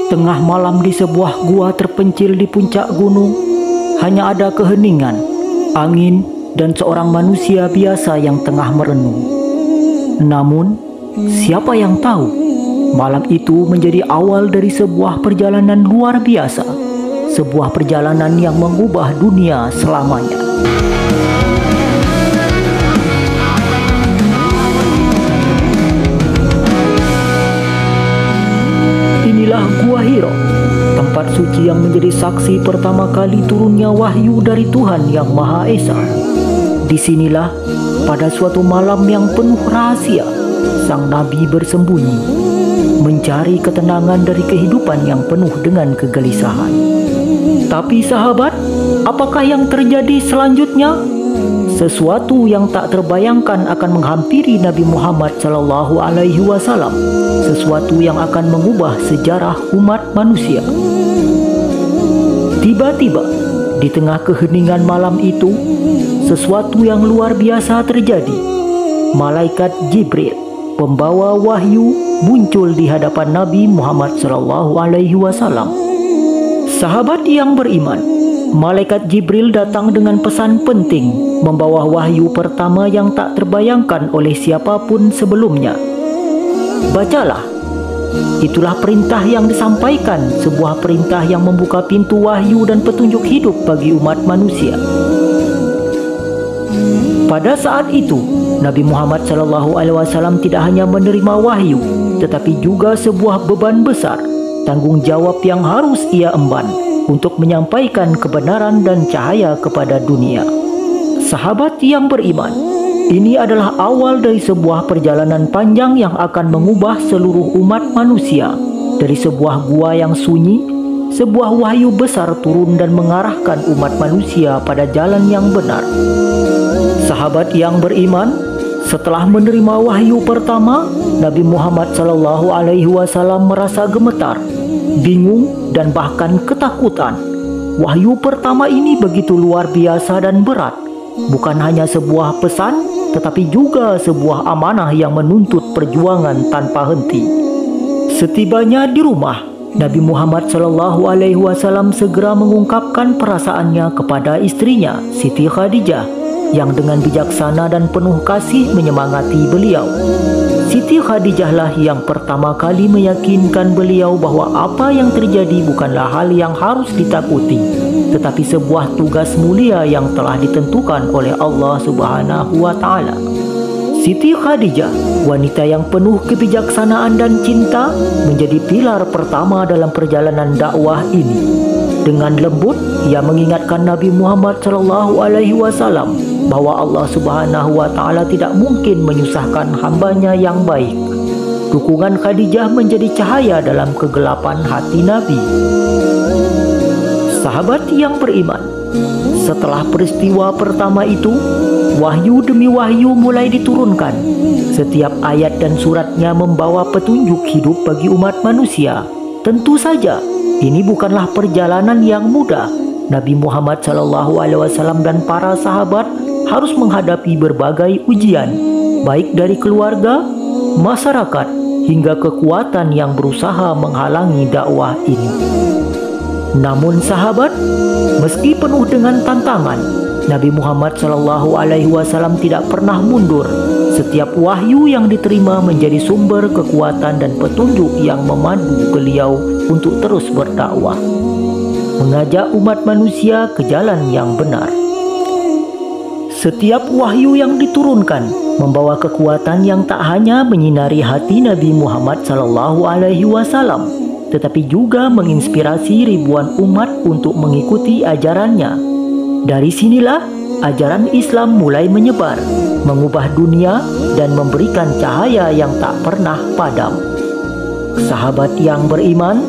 Tengah malam di sebuah gua terpencil di puncak gunung, hanya ada keheningan, angin, dan seorang manusia biasa yang tengah merenung. Namun, siapa yang tahu, malam itu menjadi awal dari sebuah perjalanan luar biasa, sebuah perjalanan yang mengubah dunia selamanya. Inilah Gua Hiro, tempat suci yang menjadi saksi pertama kali turunnya wahyu dari Tuhan Yang Maha Esa. Disinilah, pada suatu malam yang penuh rahasia, sang Nabi bersembunyi, mencari ketenangan dari kehidupan yang penuh dengan kegelisahan. Tapi sahabat, apakah yang terjadi selanjutnya? Sesuatu yang tak terbayangkan akan menghampiri Nabi Muhammad SAW. Sesuatu yang akan mengubah sejarah umat manusia. Tiba-tiba, di tengah keheningan malam itu, sesuatu yang luar biasa terjadi. Malaikat Jibril, pembawa wahyu, muncul di hadapan Nabi Muhammad SAW. Sahabat yang beriman, Malaikat Jibril datang dengan pesan penting, membawa wahyu pertama yang tak terbayangkan oleh siapapun sebelumnya. Bacalah. Itulah perintah yang disampaikan, sebuah perintah yang membuka pintu wahyu dan petunjuk hidup bagi umat manusia. Pada saat itu, Nabi Muhammad SAW tidak hanya menerima wahyu, tetapi juga sebuah beban besar, tanggung jawab yang harus ia emban untuk menyampaikan kebenaran dan cahaya kepada dunia. Sahabat yang beriman, ini adalah awal dari sebuah perjalanan panjang yang akan mengubah seluruh umat manusia. Dari sebuah gua yang sunyi, sebuah wahyu besar turun dan mengarahkan umat manusia pada jalan yang benar. Sahabat yang beriman, setelah menerima wahyu pertama, Nabi Muhammad SAW merasa gemetar, bingung, dan bahkan ketakutan. Wahyu pertama ini begitu luar biasa dan berat. Bukan hanya sebuah pesan, tetapi juga sebuah amanah yang menuntut perjuangan tanpa henti. Setibanya di rumah, Nabi Muhammad SAW segera mengungkapkan perasaannya kepada istrinya, Siti Khadijah, yang dengan bijaksana dan penuh kasih menyemangati beliau. Siti Khadijahlah yang pertama kali meyakinkan beliau bahwa apa yang terjadi bukanlah hal yang harus ditakuti, tetapi sebuah tugas mulia yang telah ditentukan oleh Allah Subhanahu wa Ta'ala. Siti Khadijah, wanita yang penuh kebijaksanaan dan cinta, menjadi pilar pertama dalam perjalanan dakwah ini. Dengan lembut, ia mengingatkan Nabi Muhammad SAW bahwa Allah Subhanahu wa Ta'ala tidak mungkin menyusahkan hambanya yang baik. Dukungan Khadijah menjadi cahaya dalam kegelapan hati Nabi. Sahabat yang beriman, setelah peristiwa pertama itu, wahyu demi wahyu mulai diturunkan. Setiap ayat dan suratnya membawa petunjuk hidup bagi umat manusia. Tentu saja, ini bukanlah perjalanan yang mudah. Nabi Muhammad SAW dan para sahabat harus menghadapi berbagai ujian, baik dari keluarga, masyarakat, hingga kekuatan yang berusaha menghalangi dakwah ini. Namun sahabat, meski penuh dengan tantangan, Nabi Muhammad SAW tidak pernah mundur. Setiap wahyu yang diterima menjadi sumber kekuatan dan petunjuk yang memandu beliau untuk terus berdakwah, mengajak umat manusia ke jalan yang benar. Setiap wahyu yang diturunkan membawa kekuatan yang tak hanya menyinari hati Nabi Muhammad SAW, tetapi juga menginspirasi ribuan umat untuk mengikuti ajarannya. Dari sinilah ajaran Islam mulai menyebar, mengubah dunia dan memberikan cahaya yang tak pernah padam. Sahabat yang beriman,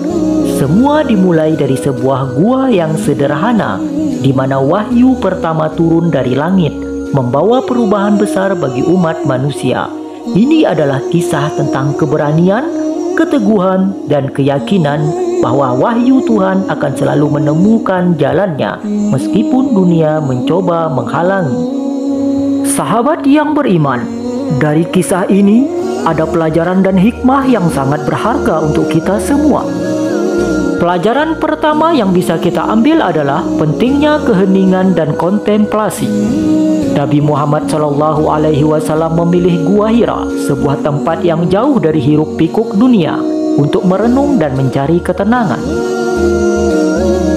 semua dimulai dari sebuah gua yang sederhana, di mana wahyu pertama turun dari langit, membawa perubahan besar bagi umat manusia. Ini adalah kisah tentang keberanian, keteguhan, dan keyakinan bahwa wahyu Tuhan akan selalu menemukan jalannya meskipun dunia mencoba menghalangi. Sahabat yang beriman, dari kisah ini ada pelajaran dan hikmah yang sangat berharga untuk kita semua. Pelajaran pertama yang bisa kita ambil adalah pentingnya keheningan dan kontemplasi. Nabi Muhammad SAW memilih Gua Hira, sebuah tempat yang jauh dari hiruk pikuk dunia, untuk merenung dan mencari ketenangan.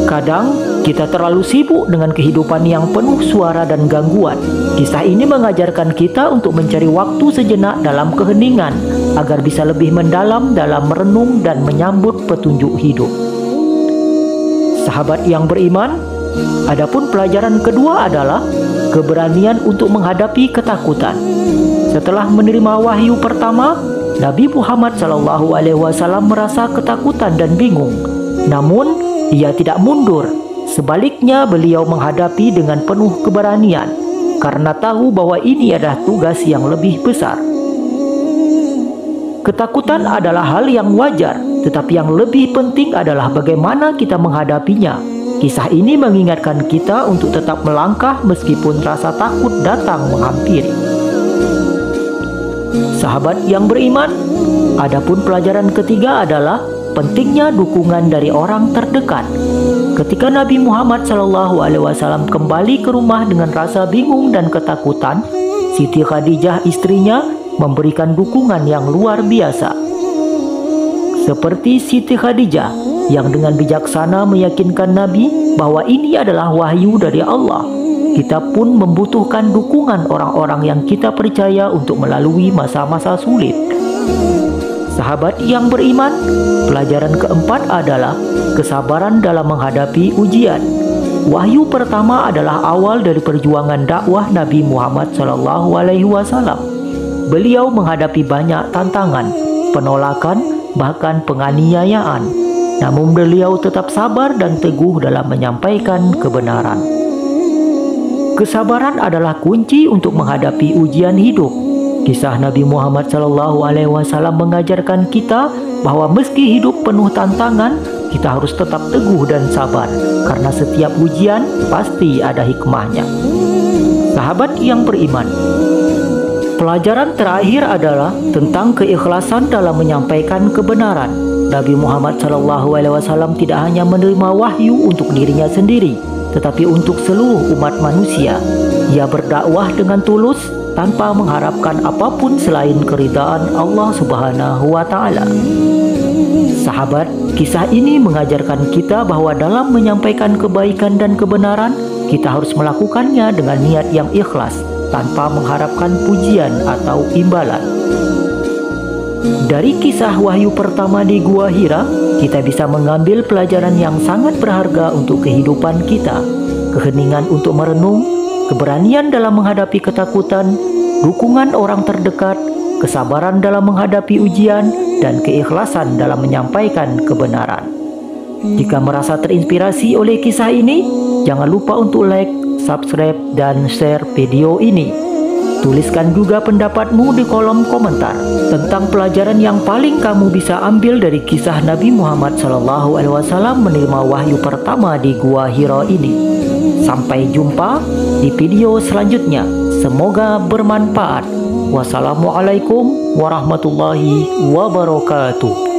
Kadang kita terlalu sibuk dengan kehidupan yang penuh suara dan gangguan. Kisah ini mengajarkan kita untuk mencari waktu sejenak dalam keheningan agar bisa lebih mendalam dalam merenung dan menyambut petunjuk hidup. Sahabat yang beriman, adapun pelajaran kedua adalah keberanian untuk menghadapi ketakutan. Setelah menerima wahyu pertama, Nabi Muhammad SAW merasa ketakutan dan bingung. Namun, ia tidak mundur. Sebaliknya, beliau menghadapi dengan penuh keberanian karena tahu bahwa ini adalah tugas yang lebih besar. Ketakutan adalah hal yang wajar, tetapi yang lebih penting adalah bagaimana kita menghadapinya. Kisah ini mengingatkan kita untuk tetap melangkah meskipun rasa takut datang menghampiri. Sahabat yang beriman, adapun pelajaran ketiga adalah pentingnya dukungan dari orang terdekat. Ketika Nabi Muhammad SAW kembali ke rumah dengan rasa bingung dan ketakutan, Siti Khadijah istrinya memberikan dukungan yang luar biasa. Seperti Siti Khadijah yang dengan bijaksana meyakinkan Nabi bahwa ini adalah wahyu dari Allah, kita pun membutuhkan dukungan orang-orang yang kita percaya untuk melalui masa-masa sulit. Sahabat yang beriman, pelajaran keempat adalah kesabaran dalam menghadapi ujian. Wahyu pertama adalah awal dari perjuangan dakwah Nabi Muhammad SAW. Beliau menghadapi banyak tantangan, penolakan, bahkan penganiayaan. Namun beliau tetap sabar dan teguh dalam menyampaikan kebenaran. Kesabaran adalah kunci untuk menghadapi ujian hidup. Kisah Nabi Muhammad SAW mengajarkan kita bahwa meski hidup penuh tantangan, kita harus tetap teguh dan sabar, karena setiap ujian pasti ada hikmahnya. Sahabat yang beriman, pelajaran terakhir adalah tentang keikhlasan dalam menyampaikan kebenaran. Nabi Muhammad SAW tidak hanya menerima wahyu untuk dirinya sendiri, tetapi untuk seluruh umat manusia. Ia berdakwah dengan tulus, tanpa mengharapkan apapun selain keridaan Allah Subhanahu wa Ta'ala. Sahabat, kisah ini mengajarkan kita bahwa dalam menyampaikan kebaikan dan kebenaran, kita harus melakukannya dengan niat yang ikhlas, tanpa mengharapkan pujian atau imbalan. Dari kisah wahyu pertama di Gua Hira, kita bisa mengambil pelajaran yang sangat berharga untuk kehidupan kita. Keheningan untuk merenung, keberanian dalam menghadapi ketakutan, dukungan orang terdekat, kesabaran dalam menghadapi ujian, dan keikhlasan dalam menyampaikan kebenaran. Jika merasa terinspirasi oleh kisah ini, jangan lupa untuk like, subscribe, dan share video ini. Tuliskan juga pendapatmu di kolom komentar tentang pelajaran yang paling kamu bisa ambil dari kisah Nabi Muhammad SAW menerima wahyu pertama di Gua Hira ini. Sampai jumpa di video selanjutnya. Semoga bermanfaat. Wassalamualaikum warahmatullahi wabarakatuh.